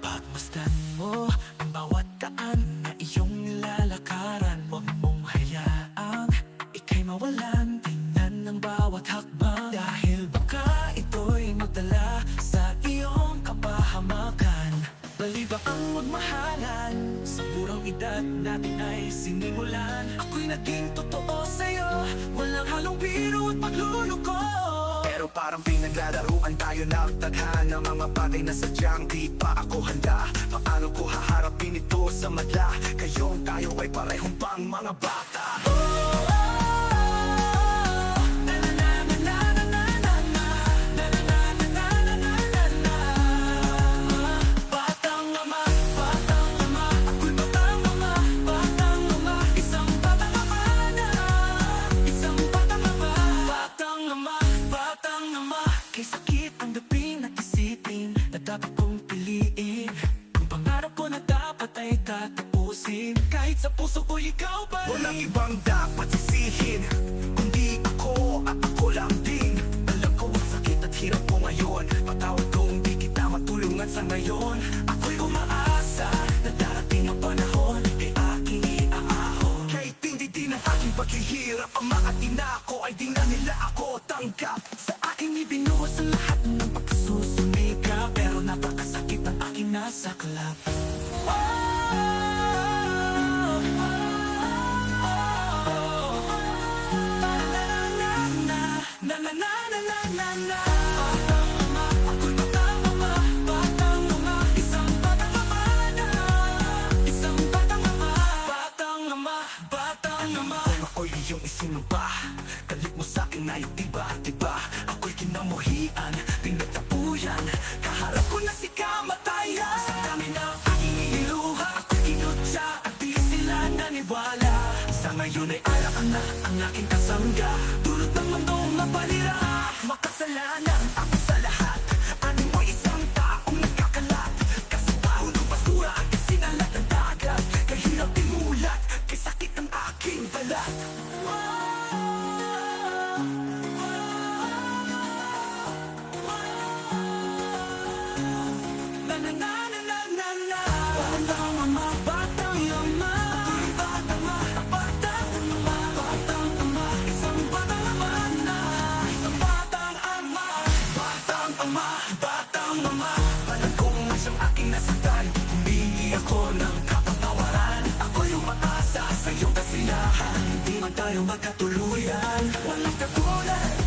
Pagmasdan mo ang bawat daan na iyong nilalakaran. Huwag mong hayaang ika'y mawalan. Tingnan ng bawat hakbang, dahil baka ito'y magdala sa iyong kapahamakan. Balibak ang magmahalan, sa murang edad natin ay sinimulan. Ako'y naging totoo sa'yo, walang halong biro at pagluluko. Pero parang pinaglalaruan tayo, nagtaghan ng mga bagay na sadyang di pa ako handa. Paano ko haharapin ito sa madla? Kayong tayo ay parehong pang mga bata. Kay sakit ang daping at isipin na dapat kong piliin. Yung pangarap ko na dapat ay tatapusin. Kahit sa puso ko ikaw pa rin. Walang ibang dapat sisihin, kundi ako at ako lang din. Alam ko ang sakit at hirap ko ngayon. Patawad kung di kita matulungan sa ngayon. Ako'y umaasa na darating ang panahon kay aking iaahon. Kahit hindi din ang aking paghihirap, ang mga tinako ay di na nila ako tanggap. Sa aking ibinuhos ang lahat ng pagkasusumika, pero napakasakit ang aking nasaklap. Ako'y iyong isinumpa, galit mo sa'kin ay tiba-tiba. Ako'y kinamuhian, pinagtapuyan, kaharap ko na si kamatayan. Sa dami ng aking iniluha, ako'y kinutya at di sila naniwala. Sa ngayon ay alak na ang aking kasangga, dulot ng mundong mapalira. Makasalanan ako sa lahat, ano mo isang taong nagkakalat. Kasabaho ng basura at sinalat ng dagat, kahirap timulat, kay sakit ng aking balat. Ako ng kapatawaran, ako'y umaasa sa iyong kasilahan. Hindi man tayo magkatuluyan, walang katulad.